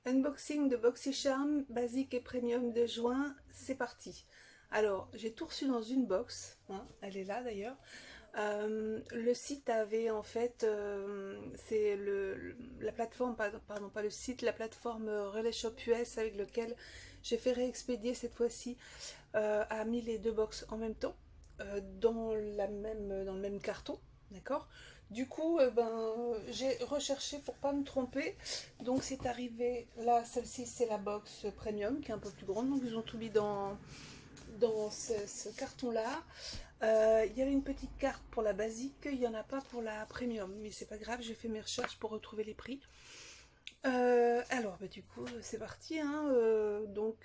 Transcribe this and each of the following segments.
Unboxing de BoxyCharm, basique et premium de juin, c'est parti. Alors, j'ai tout reçu dans une box, hein, elle est là d'ailleurs. Le site avait en fait, c'est la plateforme, pardon, pas le site, la plateforme Relais Shop US avec lequel j'ai fait réexpédier cette fois-ci, a mis les deux box en même temps, dans le même carton, d'accord. Du coup, j'ai recherché pour pas me tromper. Donc c'est arrivé, là, celle-ci c'est la box premium qui est un peu plus grande. Donc ils ont tout mis dans ce carton-là. Il y avait une petite carte pour la basique, il n'y en a pas pour la premium. Mais c'est pas grave, j'ai fait mes recherches pour retrouver les prix. Alors, du coup, c'est parti, hein.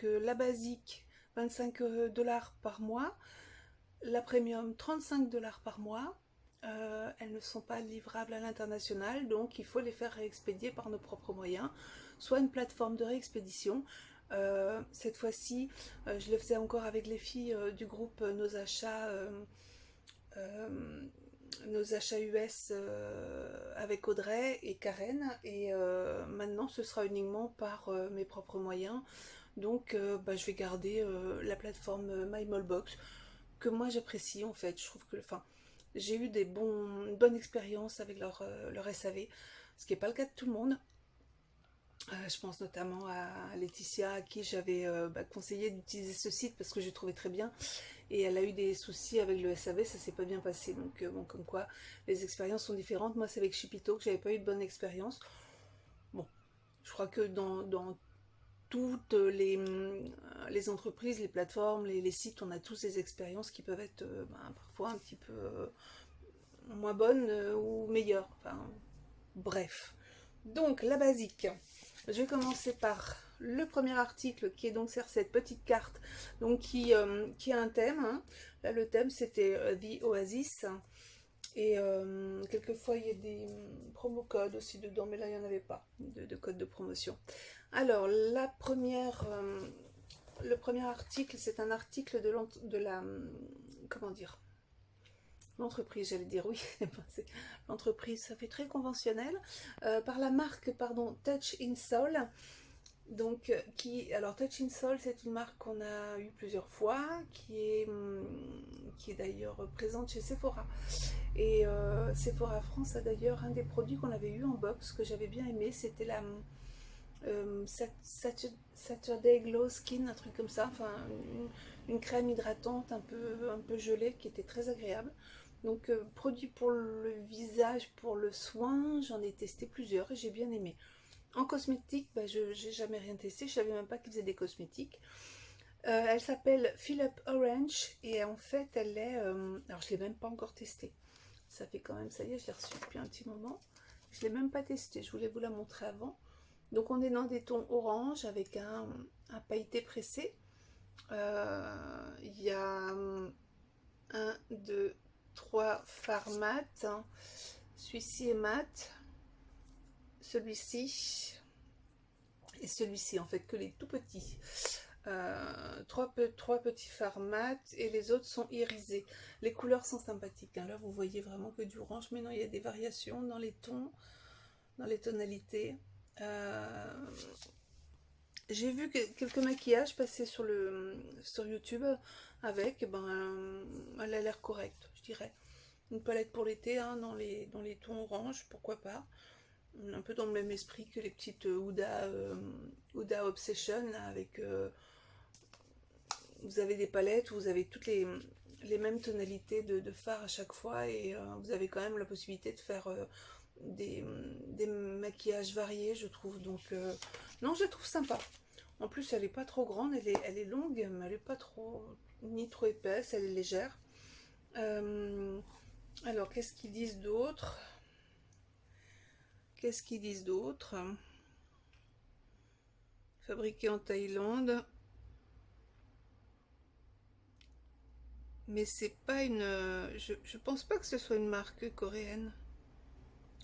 La basique, 25 dollars par mois. La premium, 35 dollars par mois. Elles ne sont pas livrables à l'international, donc il faut les faire réexpédier par nos propres moyens, soit une plateforme de réexpédition. Cette fois-ci, je le faisais encore avec les filles du groupe euh, Nos achats US avec Audrey et Karen, et maintenant ce sera uniquement par mes propres moyens. Donc je vais garder la plateforme MyMallBox que moi j'apprécie en fait. Je trouve que, enfin, j'ai eu une bonne expérience avec leur SAV, ce qui n'est pas le cas de tout le monde. Je pense notamment à Laetitia, à qui j'avais conseillé d'utiliser ce site parce que j'ai trouvé très bien. Et elle a eu des soucis avec le SAV, ça s'est pas bien passé. Donc, bon, comme quoi, les expériences sont différentes. Moi, c'est avec Shipito que j'avais pas eu de bonne expérience. Bon, je crois que dans toutes les entreprises, les plateformes, les sites, on a tous des expériences qui peuvent être parfois un petit peu moins bonnes ou meilleures. Enfin, bref. Donc, la basique. Je vais commencer par le premier article qui est donc sur cette petite carte donc qui a un thème, hein. Là, le thème c'était The Oasis. Et quelquefois il y a des promo codes aussi dedans, mais là il n'y en avait pas de code de promotion. Alors, le premier article, c'est un article de la, comment dire, l'entreprise, j'allais dire oui, c'est l'entreprise, ça fait très conventionnel, par la marque, pardon, Touch in Soul. Donc, alors Touch in Soul, c'est une marque qu'on a eue plusieurs fois, qui est d'ailleurs présente chez Sephora. Et Sephora France a d'ailleurs un des produits qu'on avait eu en box que j'avais bien aimé, c'était la Saturday Glow Skin, un truc comme ça, enfin une crème hydratante un peu gelée qui était très agréable. Donc produit pour le visage, pour le soin, j'en ai testé plusieurs et j'ai bien aimé. En cosmétique, je n'ai jamais rien testé, je savais même pas qu'ils faisaient des cosmétiques. Elle s'appelle Philip Orange et en fait elle est... alors je ne l'ai même pas encore testée. Ça fait quand même, ça y est, je l'ai reçue depuis un petit moment. Je ne l'ai même pas testée, je voulais vous la montrer avant. Donc on est dans des tons orange avec un pailleté pressé. Il y a un, deux, trois fards mat. Celui-ci est mat. Celui-ci et celui-ci, en fait, que les tout petits. Trois petits fards mat et les autres sont irisés. Les couleurs sont sympathiques, hein. Là, vous voyez vraiment que du orange, mais non, il y a des variations dans les tons, dans les tonalités. J'ai vu quelques maquillages passer sur YouTube avec, elle a l'air correcte, je dirais. Une palette pour l'été, hein, dans les tons orange, pourquoi pas. Un peu dans le même esprit que les petites Huda Obsession, là, avec vous avez des palettes où vous avez toutes les mêmes tonalités de fard à chaque fois et vous avez quand même la possibilité de faire des maquillages variés, je trouve. Donc, non, je la trouve sympa. En plus, elle est pas trop grande, elle est longue, mais elle est pas trop, ni trop épaisse, elle est légère. Euh, alors, qu'est-ce qu'ils disent d'autre? Qu'est-ce qu'ils disent d'autre? Fabriqué en Thaïlande. Mais c'est pas une... je pense pas que ce soit une marque coréenne.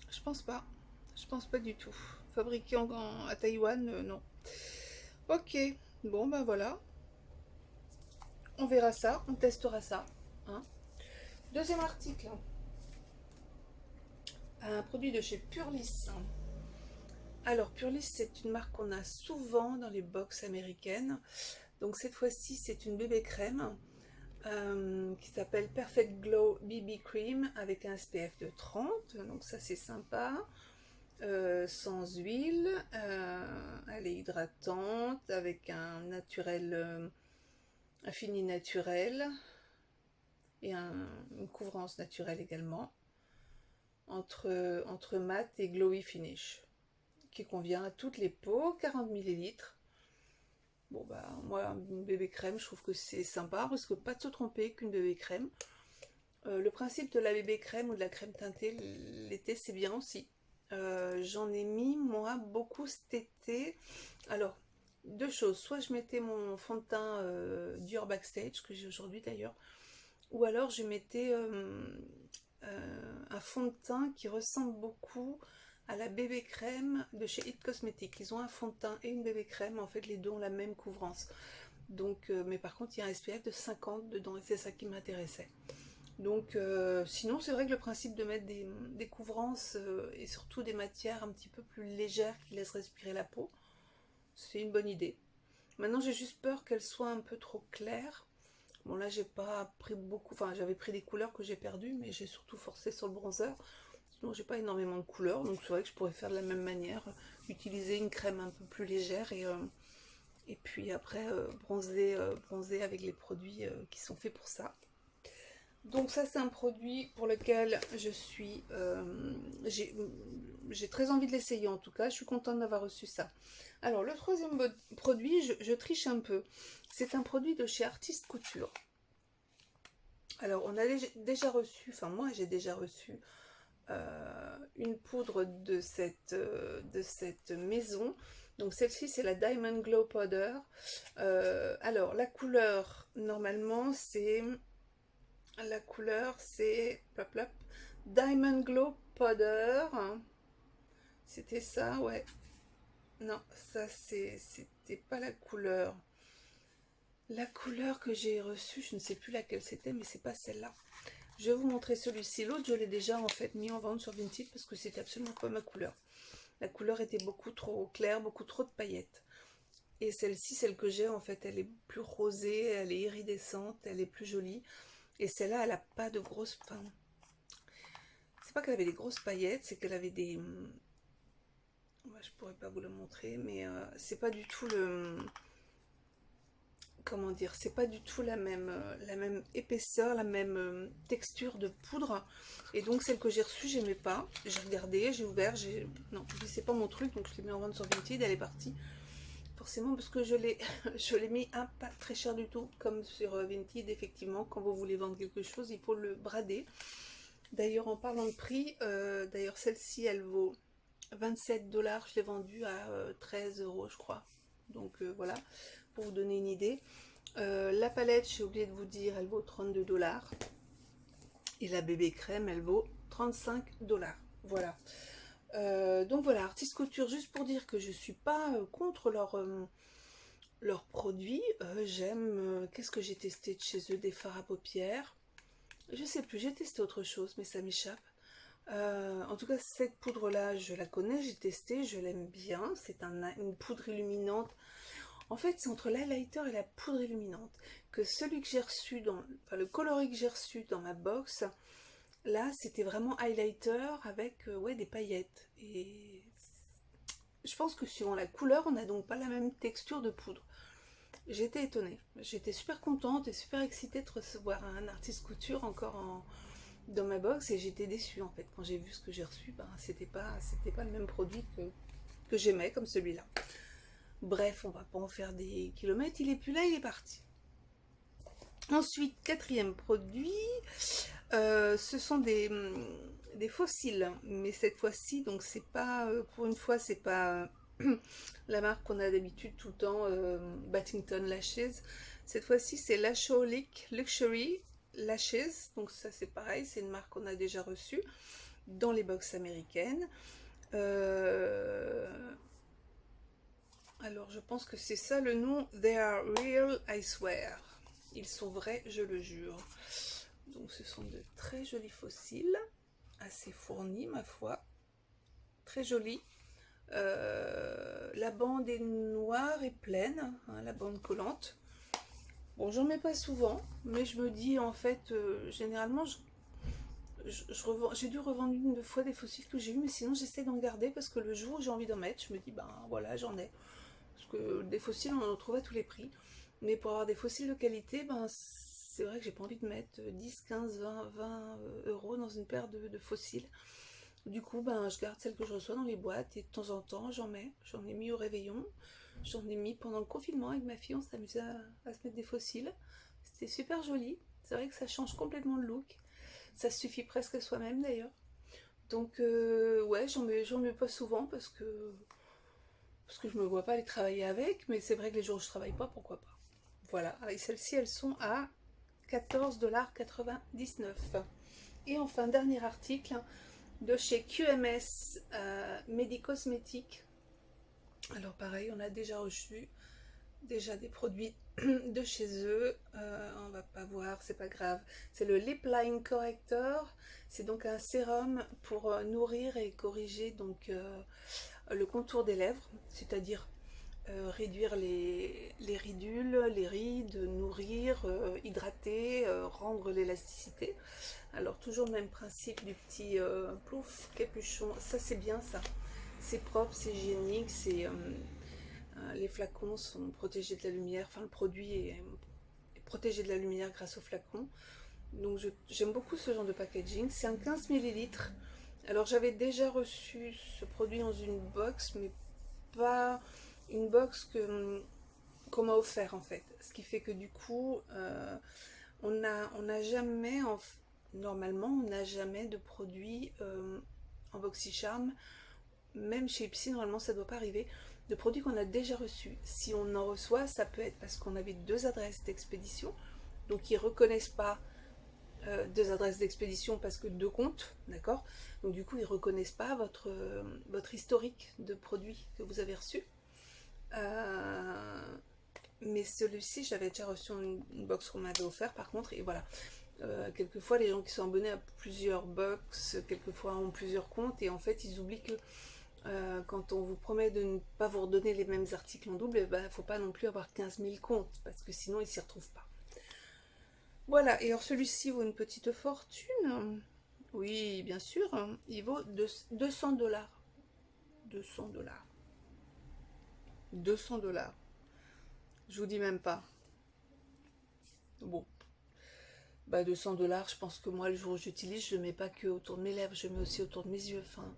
Je pense pas. Je pense pas du tout. Fabriqué à Taïwan, non. Ok, bon ben voilà. On verra ça, on testera ça, hein. Deuxième article. Un produit de chez Purlis. Alors, Purlis, c'est une marque qu'on a souvent dans les box américaines. Donc cette fois-ci, c'est une bébé crème qui s'appelle Perfect Glow BB Cream avec un SPF de 30. Donc ça, c'est sympa. Sans huile. Elle est hydratante avec un naturel, un fini naturel et une couvrance naturelle également. Entre mat et glowy finish. Qui convient à toutes les peaux, 40 millilitres. Bon bah moi une bébé crème je trouve que c'est sympa parce que pas de se tromper qu'une bébé crème. Le principe de la bébé crème ou de la crème teintée l'été c'est bien aussi. J'en ai mis moi beaucoup cet été. Alors deux choses, soit je mettais mon fond de teint Dior Backstage que j'ai aujourd'hui d'ailleurs, ou alors je mettais un fond de teint qui ressemble beaucoup à la bébé crème de chez It Cosmetics. Ils ont un fond de teint et une bébé crème, en fait les deux ont la même couvrance. Donc, mais par contre il y a un SPF de 50 dedans et c'est ça qui m'intéressait. Donc sinon c'est vrai que le principe de mettre des couvrances et surtout des matières un petit peu plus légères qui laissent respirer la peau, c'est une bonne idée. Maintenant j'ai juste peur qu'elle soit un peu trop claire. Bon là j'ai pas pris beaucoup, enfin j'avais pris des couleurs que j'ai perdues, mais j'ai surtout forcé sur le bronzer. Sinon j'ai pas énormément de couleurs, donc c'est vrai que je pourrais faire de la même manière, utiliser une crème un peu plus légère et puis après bronzer avec les produits qui sont faits pour ça. Donc ça c'est un produit pour lequel j'ai très envie de l'essayer en tout cas, je suis contente d'avoir reçu ça. Alors le troisième produit, je triche un peu, c'est un produit de chez Artiste Couture. Alors on a déjà reçu, enfin moi j'ai déjà reçu une poudre de cette maison. Donc celle-ci c'est la Diamond Glow Powder. Alors la couleur normalement c'est plop, plop, Diamond Glow Powder. C'était ça, ouais. Non, ça c'était pas la couleur. La couleur que j'ai reçue, je ne sais plus laquelle c'était, mais c'est pas celle-là. Je vais vous montrer celui-ci. L'autre, je l'ai déjà en fait mis en vente sur Vinted parce que c'était absolument pas ma couleur. La couleur était beaucoup trop claire, beaucoup trop de paillettes. Et celle-ci, celle que j'ai en fait, elle est plus rosée, elle est iridescente, elle est plus jolie. Et celle-là, elle a pas de grosses. Enfin, c'est pas qu'elle avait des grosses paillettes, c'est qu'elle avait des. Ouais, je pourrais pas vous le montrer, mais c'est pas du tout le. Comment dire, c'est pas du tout la même épaisseur, la même texture de poudre. Et donc celle que j'ai reçue, j'aimais pas. J'ai regardé, j'ai ouvert, non, je dis c'est pas mon truc, donc je l'ai mis en vente sur Vinted, elle est partie. Forcément parce que je l'ai mis pas très cher du tout, comme sur Vinted, effectivement, quand vous voulez vendre quelque chose, il faut le brader. D'ailleurs, en parlant de prix, d'ailleurs celle-ci, elle vaut 27 $, je l'ai vendue à 13 € je crois. Donc voilà, pour vous donner une idée. La palette, j'ai oublié de vous dire, elle vaut 32 $. Et la bébé crème, elle vaut 35 $. Voilà. Donc voilà, Artiste Couture, juste pour dire que je suis pas contre leurs produits. J'aime. Qu'est-ce que j'ai testé de chez eux? Des fards à paupières. Je sais plus, j'ai testé autre chose, mais ça m'échappe. En tout cas, cette poudre-là, je la connais, j'ai testé, je l'aime bien. C'est une poudre illuminante. En fait, c'est entre l'highlighter et la poudre illuminante. Que celui que j'ai reçu enfin, le coloris que j'ai reçu dans ma box, là, c'était vraiment highlighter avec ouais, des paillettes. Et je pense que suivant la couleur, on n'a donc pas la même texture de poudre. J'étais étonnée. J'étais super contente et super excitée de recevoir un Artiste Couture dans ma box et j'étais déçue en fait. Quand j'ai vu ce que j'ai reçu, ben, c'était pas le même produit que j'aimais comme celui-là. Bref, on va pas en faire des kilomètres, il est plus là, il est parti. Ensuite, quatrième produit, ce sont des fossiles, mais cette fois-ci, donc c'est pas, pour une fois, c'est pas la marque qu'on a d'habitude tout le temps, Battington Lashes. Cette fois-ci, c'est Lasholic Luxury Lashes, donc ça c'est pareil, c'est une marque qu'on a déjà reçue dans les box américaines. Alors je pense que c'est ça le nom. They are real, I swear. Ils sont vrais, je le jure. Donc ce sont de très jolis fossiles, assez fournis ma foi. Très jolis. la bande est noire et pleine, hein, la bande collante. Bon, j'en mets pas souvent, mais je me dis en fait, généralement, j'ai dû revendre une deux fois des fossiles que j'ai eu, mais sinon j'essaie d'en garder parce que le jour où j'ai envie d'en mettre, je me dis, ben voilà, j'en ai. Parce que des fossiles, on en trouve à tous les prix. Mais pour avoir des fossiles de qualité, ben c'est vrai que j'ai pas envie de mettre 10, 15, 20 euros dans une paire de fossiles. Du coup, ben, je garde celles que je reçois dans les boîtes et de temps en temps, j'en mets. J'en ai mis au réveillon. J'en ai mis pendant le confinement avec ma fille. On s'amusait à se mettre des fossiles. C'était super joli. C'est vrai que ça change complètement le look. Ça se suffit presque à soi-même d'ailleurs. Donc, ouais, j'en mets pas souvent parce que je me vois pas aller travailler avec. Mais c'est vrai que les jours où je travaille pas, pourquoi pas. Voilà. Et celles-ci, elles sont à 14,99 $. Et enfin, dernier article de chez QMS Medicosmétiques. Alors pareil, on a déjà reçu des produits de chez eux. On va pas voir, c'est pas grave. C'est le Lip Line Corrector. C'est donc un sérum pour nourrir et corriger donc le contour des lèvres, c'est-à-dire réduire les ridules, les rides, nourrir, hydrater, rendre l'élasticité. Alors toujours le même principe du petit plouf, capuchon, ça c'est bien ça. C'est propre, c'est hygiénique, les flacons sont protégés de la lumière, enfin le produit est protégé de la lumière grâce aux flacons. Donc j'aime beaucoup ce genre de packaging. C'est un 15 millilitres. Alors j'avais déjà reçu ce produit dans une box, mais pas une box qu'on m'a offert en fait. Ce qui fait que du coup, on n'a jamais, normalement, on n'a jamais de produit en BoxyCharm. Même chez Ipsy, normalement, ça ne doit pas arriver. De produits qu'on a déjà reçus. Si on en reçoit, ça peut être parce qu'on avait deux adresses d'expédition. Donc ils ne reconnaissent pas deux adresses d'expédition parce que deux comptes, d'accord. Donc du coup, ils ne reconnaissent pas votre historique de produits que vous avez reçus. Mais celui-ci, j'avais déjà reçu une box qu'on m'avait offert par contre, et voilà. Quelquefois, les gens qui sont abonnés à plusieurs box, quelquefois ont plusieurs comptes, et en fait, ils oublient que quand on vous promet de ne pas vous redonner les mêmes articles en double, il ne faut pas non plus avoir 15 000 comptes, parce que sinon, ils ne s'y retrouvent pas. Voilà, et alors celui-ci vaut une petite fortune. Oui, bien sûr, hein. Il vaut 200 dollars. 200 dollars. 200 dollars. Je vous dis même pas. Bon, bah 200 dollars, je pense que moi, le jour où j'utilise, je ne mets pas que autour de mes lèvres, je mets aussi autour de mes yeux. Enfin,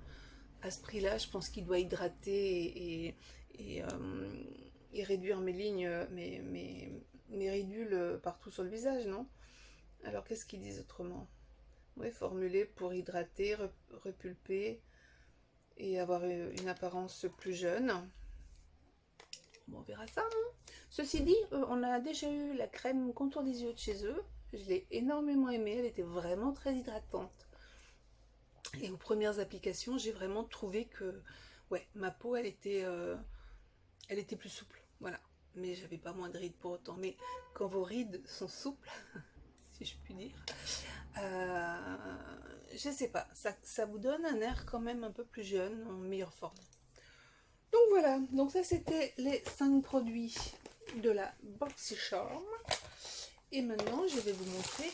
à ce prix-là, je pense qu'il doit hydrater et réduire mes lignes, mes ridules partout sur le visage, non? Alors, qu'est-ce qu'ils disent autrement? Oui, formulé pour hydrater, repulper et avoir une apparence plus jeune. Bon, on verra ça, hein. Ceci dit, on a déjà eu la crème contour des yeux de chez eux. Je l'ai énormément aimée, elle était vraiment très hydratante. Et aux premières applications, j'ai vraiment trouvé que ouais, ma peau, elle était plus souple. Voilà. Mais j'avais pas moins de rides pour autant. Mais quand vos rides sont souples, si je puis dire, euh, je sais pas, ça vous donne un air quand même un peu plus jeune, en meilleure forme. Donc voilà, donc ça c'était les 5 produits de la BoxyCharm. Et maintenant je vais vous montrer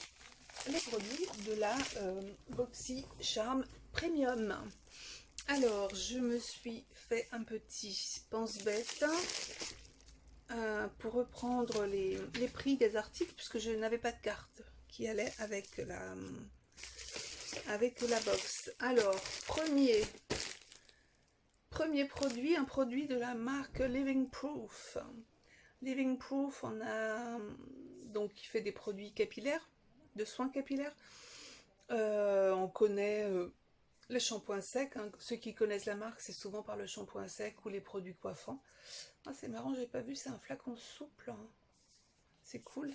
les produits de la BoxyCharm Premium. Alors je me suis fait un petit pense-bête pour reprendre les prix des articles puisque je n'avais pas de carte qui allait avec la box. Alors premier produit, un produit de la marque Living Proof. Living Proof, on a donc qui fait des produits capillaires, de soins capillaires. On connaît les shampoings secs. Hein. Ceux qui connaissent la marque, c'est souvent par le shampoing sec ou les produits coiffants. Ah, c'est marrant, j'ai pas vu, c'est un flacon souple. Hein. C'est cool.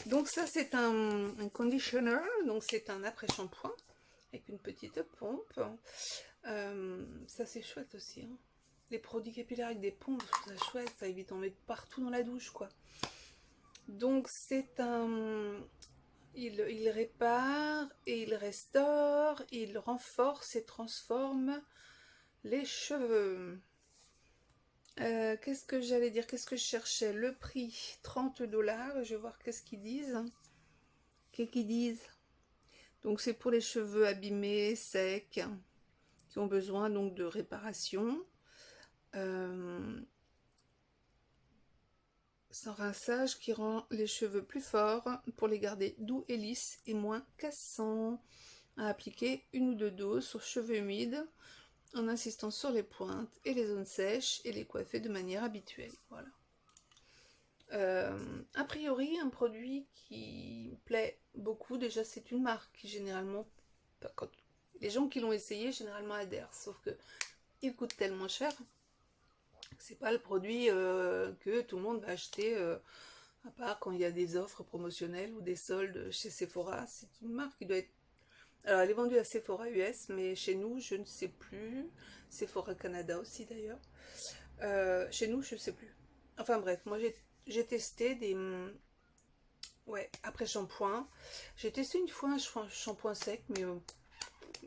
Donc ça, c'est un conditioner, donc c'est un après-shampoing avec une petite pompe. Ça, c'est chouette aussi. Hein. Les produits capillaires avec des pompes, je trouve ça chouette, ça évite d'en mettre partout dans la douche, quoi. Donc c'est il répare et il restaure, il renforce et transforme les cheveux. qu'est-ce que j'allais dire? Qu'est-ce que je cherchais? Le prix, 30 $. Je vais voir qu'est-ce qu'ils disent. Qu'est-ce qu'ils disent? Donc c'est pour les cheveux abîmés, secs, qui ont besoin donc de réparation. Sans rinçage qui rend les cheveux plus forts pour les garder doux et lisses et moins cassants. À appliquer 1 ou 2 doses sur cheveux humides en insistant sur les pointes et les zones sèches et les coiffer de manière habituelle. Voilà. A priori, un produit qui plaît beaucoup. Déjà, c'est une marque qui généralement, quand les gens qui l'ont essayé généralement adhèrent, sauf que il coûte tellement cher que c'est pas le produit que tout le monde va acheter, à part quand il y a des offres promotionnelles ou des soldes chez Sephora. C'est une marque qui doit être. Alors, elle est vendue à Sephora US, mais chez nous, je ne sais plus. Sephora Canada aussi d'ailleurs. Chez nous, je ne sais plus. Enfin bref, moi j'ai testé des. Ouais, après shampoing. J'ai testé une fois un shampoing sec, mais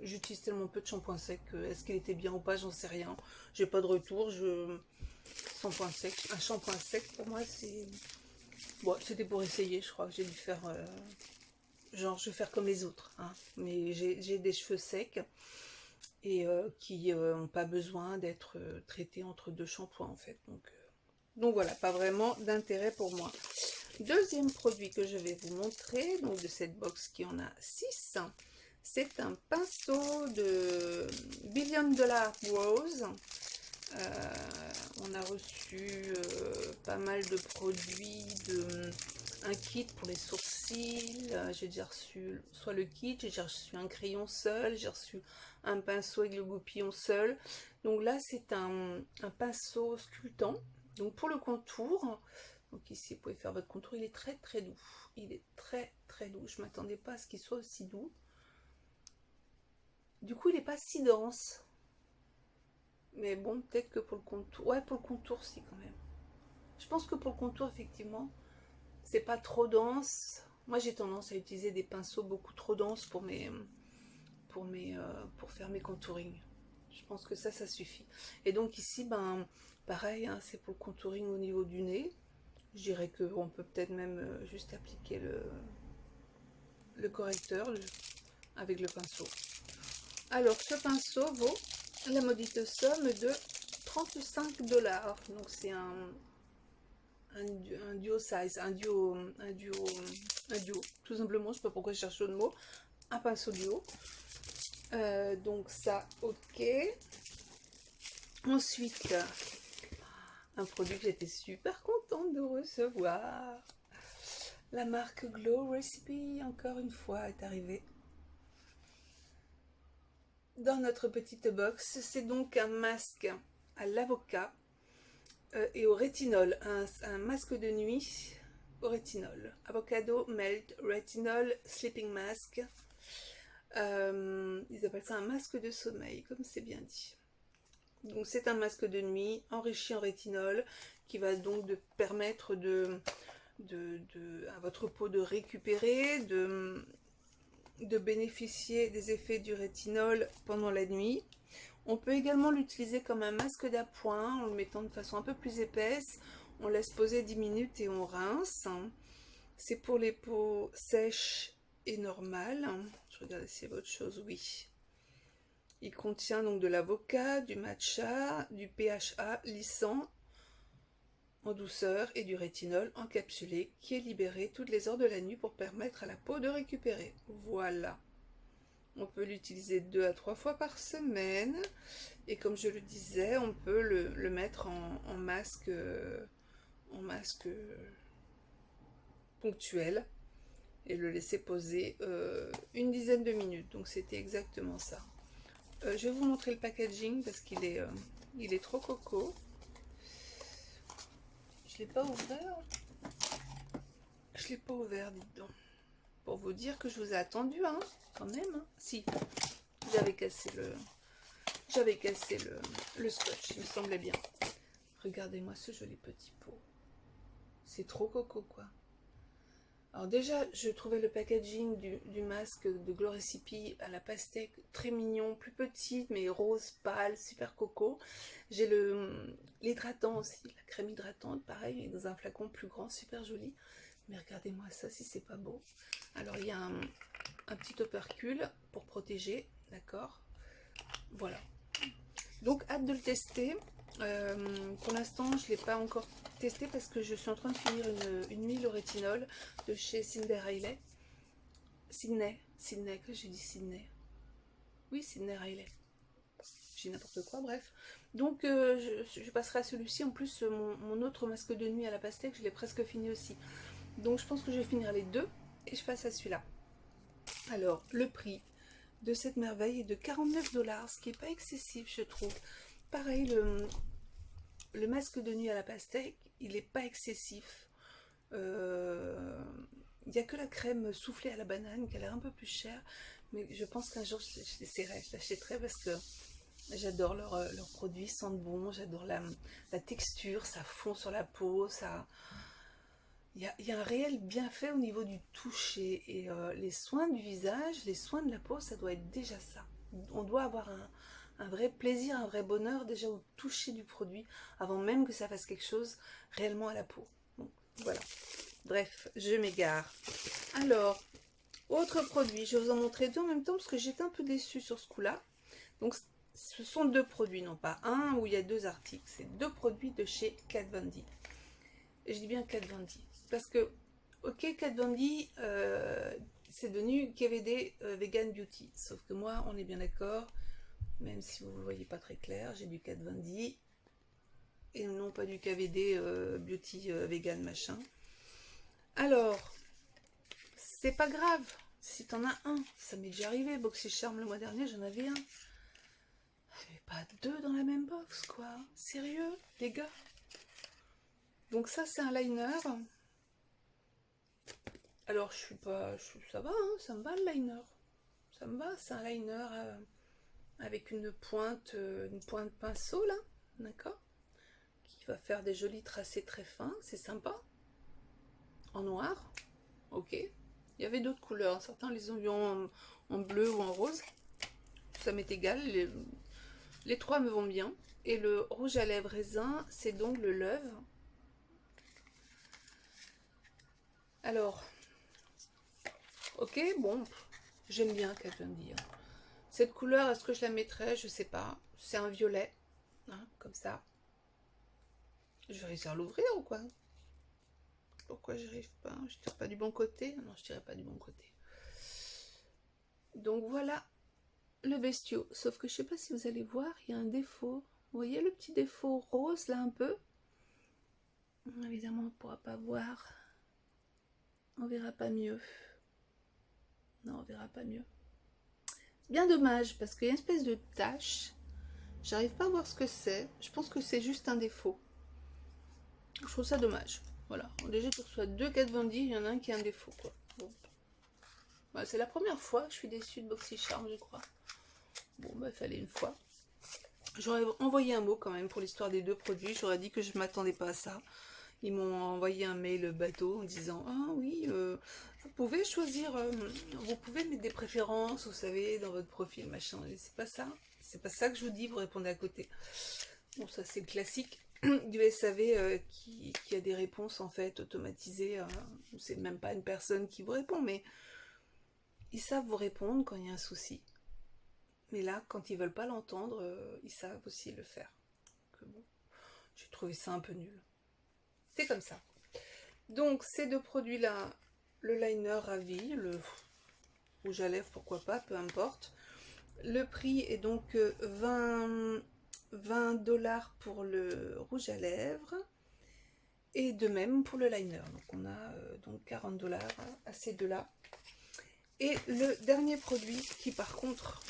j'utilise tellement peu de shampoing sec. Est-ce qu'il était bien ou pas, j'en sais rien. J'ai pas de retour. Shampoing sec. Un shampoing sec, pour moi, c'est. Bon, c'était pour essayer, je crois que j'ai dû faire. Genre, je vais faire comme les autres. Hein. Mais j'ai des cheveux secs et qui n'ont pas besoin d'être traités entre 2 shampoings, en fait. Donc voilà, pas vraiment d'intérêt pour moi. Deuxième produit que je vais vous montrer, donc de cette box qui en a 6, c'est un pinceau de Billion Dollar Rose. On a reçu pas mal de produits, un kit pour les sourcils. J'ai déjà reçu soit le kit, j'ai déjà reçu un crayon seul, j'ai reçu un pinceau avec le goupillon seul. Donc là, c'est un pinceau sculptant. Donc pour le contour, donc ici vous pouvez faire votre contour, il est très très doux. Il est très très doux. Je ne m'attendais pas à ce qu'il soit aussi doux. Du coup, il n'est pas si dense. Mais bon, peut-être que pour le contour. Ouais, pour le contour, si, quand même. Je pense que pour le contour, effectivement, c'est pas trop dense. Moi, j'ai tendance à utiliser des pinceaux beaucoup trop denses pour faire mes contouring. Je pense que ça suffit. Et donc ici, ben, pareil, hein, c'est pour le contouring au niveau du nez. Je dirais qu'on peut peut-être même juste appliquer le correcteur avec le pinceau. Alors, ce pinceau vaut la maudite somme de 35 $. Donc, c'est un duo size, un duo, tout simplement. Je sais pas pourquoi je cherche le mot. Un pinceau duo. Donc, ça, ok. Ensuite, un produit que j'étais super contente de recevoir. La marque Glow Recipe, encore une fois, est arrivée dans notre petite box. C'est donc un masque à l'avocat et au rétinol. Un masque de nuit au rétinol. Avocado Melt Retinol Sleeping Mask. Ils appellent ça un masque de sommeil, comme c'est bien dit. Donc c'est un masque de nuit enrichi en rétinol qui va donc permettre à votre peau de récupérer, de bénéficier des effets du rétinol pendant la nuit. On peut également l'utiliser comme un masque d'appoint en le mettant de façon un peu plus épaisse. On laisse poser 10 minutes et on rince. C'est pour les peaux sèches et normales. Je regarde s'il y a autre chose. Oui. Il contient donc de l'avocat, du matcha, du PHA lissant en douceur et du rétinol encapsulé qui est libéré toutes les heures de la nuit pour permettre à la peau de récupérer. Voilà. On peut l'utiliser 2 à 3 fois par semaine et comme je le disais, on peut le mettre en masque ponctuel et le laisser poser une dizaine de minutes. Donc c'était exactement ça. Je vais vous montrer le packaging parce qu'il est trop coco. Je l'ai pas ouvert. Je l'ai pas ouvert, dites donc. Pour vous dire que je vous ai attendu, hein, quand même. Hein. Si, j'avais cassé le scotch, il me semblait bien. Regardez-moi ce joli petit pot. C'est trop coco, quoi. Alors déjà, je trouvais le packaging du masque de Gloricipi à la pastèque très mignon, plus petit, mais rose pâle, super coco. J'ai l'hydratant aussi, la crème hydratante, pareil, dans un flacon plus grand, super joli. Mais regardez-moi ça, si c'est pas beau. Alors il y a un petit opercule pour protéger, d'accord. Voilà. Donc hâte de le tester. Pour l'instant, je ne l'ai pas encore testé parce que je suis en train de finir une huile au rétinol de chez Cinderella. Sydney, que j'ai dit Sydney. Oui, Sydney Riley. J'ai n'importe quoi, bref. Donc je passerai à celui-ci. En plus, mon autre masque de nuit à la pastèque, je l'ai presque fini aussi. Donc je pense que je vais finir les deux et je passe à celui-là. Alors, le prix de cette merveille est de 49 $, ce qui n'est pas excessif, je trouve. Pareil, le masque de nuit à la pastèque, il n'est pas excessif. Il n'y a que la crème soufflée à la banane qui a l'air un peu plus chère. Mais je pense qu'un jour, j'essaierai, je l'achèterai parce que j'adore leurs produits, ils sentent bon. J'adore la texture, ça fond sur la peau. Il y a un réel bienfait au niveau du toucher. Et les soins du visage, les soins de la peau, ça doit être déjà ça. On doit avoir un vrai plaisir, un vrai bonheur déjà au toucher du produit avant même que ça fasse quelque chose réellement à la peau. Donc voilà. Bref, je m'égare. Alors, autre produit, je vais vous en montrer deux en même temps parce que j'étais un peu déçue sur ce coup-là. Donc, ce sont deux produits, non pas un où il y a deux articles. C'est deux produits de chez Kat Von D. Et je dis bien Kat Von D parce que, ok, Kat Von D, c'est devenu KVD Vegan Beauty. Sauf que moi, on est bien d'accord, même si vous ne le voyez pas très clair, j'ai du Kat Von D et non pas du KVD Beauty Vegan machin. Alors, c'est pas grave si t'en as un. Ça m'est déjà arrivé. BoxyCharm le mois dernier, j'en avais un. Mais pas deux dans la même box, quoi. Sérieux, les gars. Donc ça, c'est un liner. Alors, je suis pas... ça va, hein, ça me va le liner. Ça me va, c'est un liner avec une pointe pinceau, là. D'accord. Qui va faire des jolis tracés très fins. C'est sympa. En noir. Ok. Il y avait d'autres couleurs. Certains les ont vus en bleu ou en rose. Ça m'est égal. Les trois me vont bien. Et le rouge à lèvres raisin, c'est donc le Love. Alors, ok, bon, j'aime bien Kat Von D. Cette couleur, est-ce que je la mettrais? Je sais pas. C'est un violet, hein, comme ça. Je vais réussir à l'ouvrir ou quoi? Pourquoi j'y arrive pas? Je tire pas du bon côté? Non, je tirais pas du bon côté. Donc voilà le bestiau. Sauf que je sais pas si vous allez voir, il y a un défaut. Vous voyez le petit défaut rose là un peu? Évidemment, on ne pourra pas voir. On verra pas mieux. Non, on verra pas mieux. Bien dommage, parce qu'il y a une espèce de tache. J'arrive pas à voir ce que c'est. Je pense que c'est juste un défaut. Je trouve ça dommage. Voilà. Déjà, tu reçois deux Kat Von D, il y en a un qui a un défaut, quoi. Bon. Bah, c'est la première fois que je suis déçue de BoxyCharm, je crois. Bon, bah, il fallait une fois. J'aurais envoyé un mot quand même pour l'histoire des deux produits. J'aurais dit que je ne m'attendais pas à ça. Ils m'ont envoyé un mail bateau en disant ah oui, vous pouvez choisir, vous pouvez mettre des préférences, vous savez, dans votre profil, machin. C'est pas ça. C'est pas ça que je vous dis, vous répondez à côté. Bon, ça c'est le classique du SAV qui a des réponses en fait automatisées. C'est même pas une personne qui vous répond, mais ils savent vous répondre quand il y a un souci. Mais là, quand ils veulent pas l'entendre, ils savent aussi le faire. Donc, bon, j'ai trouvé ça un peu nul. C'est comme ça. Donc ces deux produits-là, le liner à vie, le rouge à lèvres, pourquoi pas, peu importe. Le prix est donc 20 $ pour le rouge à lèvres et de même pour le liner. Donc on a donc 40 $ à ces deux-là. Et le dernier produit qui par contre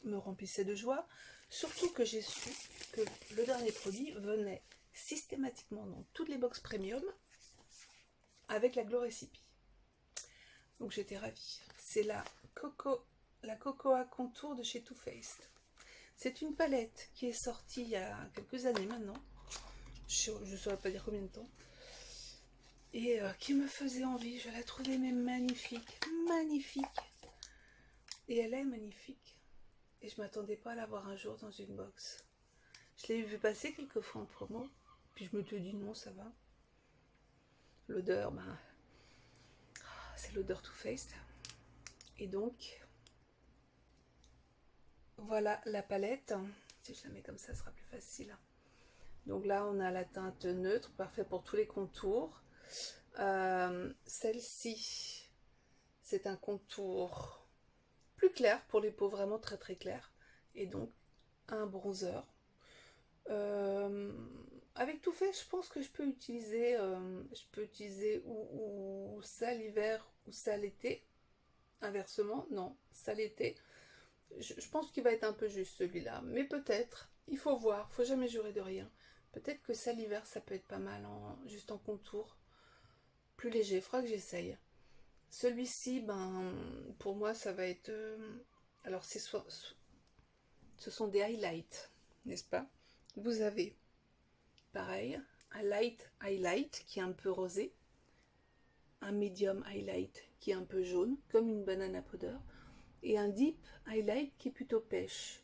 me remplissait de joie, surtout que j'ai su que le dernier produit venait systématiquement dans toutes les box premium avec la Gloricipi. Donc j'étais ravie. C'est la Cocoa Contour de chez Too Faced. C'est une palette qui est sortie il y a quelques années maintenant. Je ne saurais pas dire combien de temps. et qui me faisait envie. Je la trouvais mais magnifique, magnifique. Et elle est magnifique. Et je m'attendais pas à la voir un jour dans une box. Je l'ai vu passer quelques fois en promo. Puis je me suis dit non, ça va. L'odeur, ben, c'est l'odeur Too Faced. Et donc, voilà la palette. Si je la mets comme ça, ce sera plus facile. Donc là, on a la teinte neutre, parfait pour tous les contours. Celle-ci, c'est un contour plus clair pour les peaux vraiment très très claires. Et donc, un bronzer. Avec tout fait, je pense que je peux utiliser ou ça l'hiver ou ça l'été. Inversement, non, ça l'été. Je pense qu'il va être un peu juste celui-là, mais peut-être, il faut voir, faut jamais jurer de rien. Peut-être que ça l'hiver, ça peut être pas mal, juste en contour, plus léger, il faudra que j'essaye. Celui-ci, ben, pour moi, ça va être... alors, ce sont des highlights, n'est-ce pas? Vous avez, pareil, un light highlight qui est un peu rosé, un medium highlight qui est un peu jaune, comme une banana powder, et un deep highlight qui est plutôt pêche.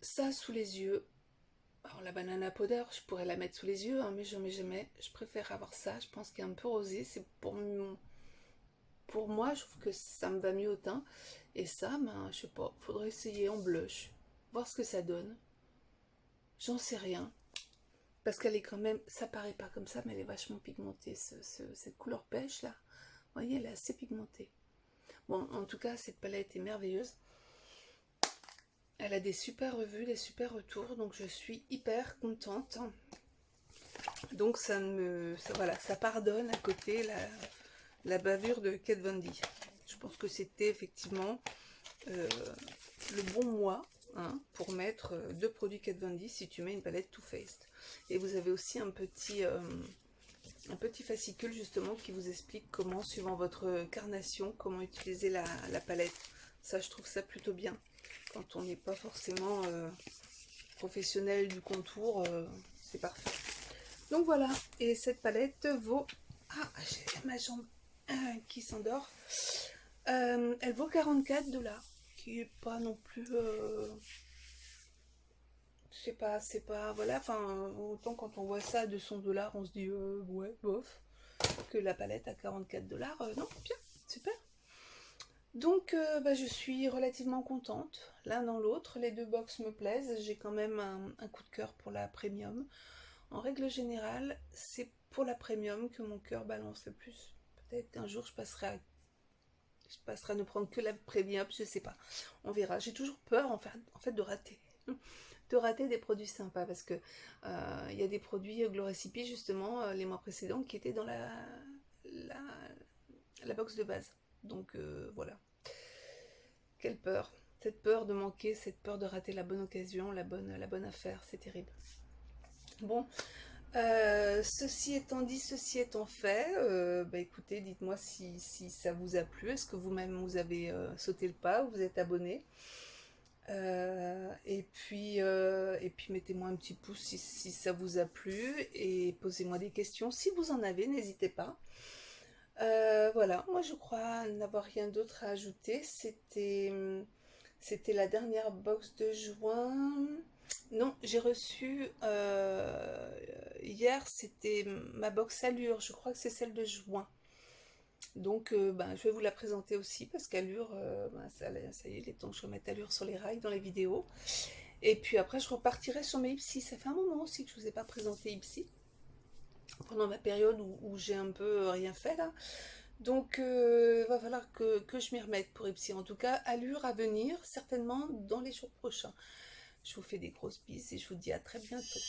Ça sous les yeux. Alors la banana powder, je pourrais la mettre sous les yeux, hein, mais je mets jamais. Je préfère avoir ça. Je pense qu'il est un peu rosé. C'est pour moi, je trouve que ça me va mieux au teint. Et ça, ben, je sais pas. Faudrait essayer en blush, voir ce que ça donne. J'en sais rien. Parce qu'elle est quand même, ça paraît pas comme ça, mais elle est vachement pigmentée. Cette couleur pêche là, vous voyez, elle est assez pigmentée. Bon, en tout cas, cette palette est merveilleuse. Elle a des super revues, des super retours, donc je suis hyper contente. Donc voilà, ça pardonne à côté la bavure de Kat Von D. Je pense que c'était effectivement le bon mois, hein, pour mettre deux produits Kat Von D si tu mets une palette Too Faced. Et vous avez aussi un petit fascicule justement qui vous explique comment, suivant votre carnation, comment utiliser la palette. Ça, je trouve ça plutôt bien. Quand on n'est pas forcément professionnel du contour, c'est parfait. Donc voilà, et cette palette vaut... Ah, j'ai ma jambe qui s'endort. Elle vaut 44$, qui est pas non plus... c'est pas... Voilà, enfin, autant quand on voit ça à 200$, on se dit, ouais, bof. Que la palette à 44$, non, bien, super. Donc je suis relativement contente, l'un dans l'autre, les deux box me plaisent, j'ai quand même un coup de cœur pour la premium. En règle générale, c'est pour la premium que mon cœur balance le plus. Peut-être qu'un jour je passerai à ne prendre que la premium, je sais pas. On verra. J'ai toujours peur en fait de rater. De rater des produits sympas parce que il y a des produits Gloricipi justement les mois précédents qui étaient dans la box de base. Donc voilà. Quelle peur. Cette peur de manquer, cette peur de rater la bonne occasion, la bonne affaire, c'est terrible. Bon, ceci étant dit, ceci étant fait, écoutez, dites-moi si ça vous a plu. Est-ce que vous-même vous avez sauté le pas ou vous êtes abonné? Et puis mettez-moi un petit pouce si ça vous a plu et posez-moi des questions si vous en avez, n'hésitez pas. Voilà, moi je crois n'avoir rien d'autre à ajouter. C'était la dernière box de juin. Non, j'ai reçu hier, c'était ma box Allure. Je crois que c'est celle de juin. Donc je vais vous la présenter aussi parce qu'Allure, ça y est, il est temps que je remette Allure sur les rails dans les vidéos. Et puis après, je repartirai sur mes Ipsy. Ça fait un moment aussi que je ne vous ai pas présenté Ipsy pendant ma période où j'ai un peu rien fait là. Donc va falloir que je m'y remette pour Ipsy. En tout cas, Allure à venir certainement dans les jours prochains. Je vous fais des grosses bises et je vous dis à très bientôt.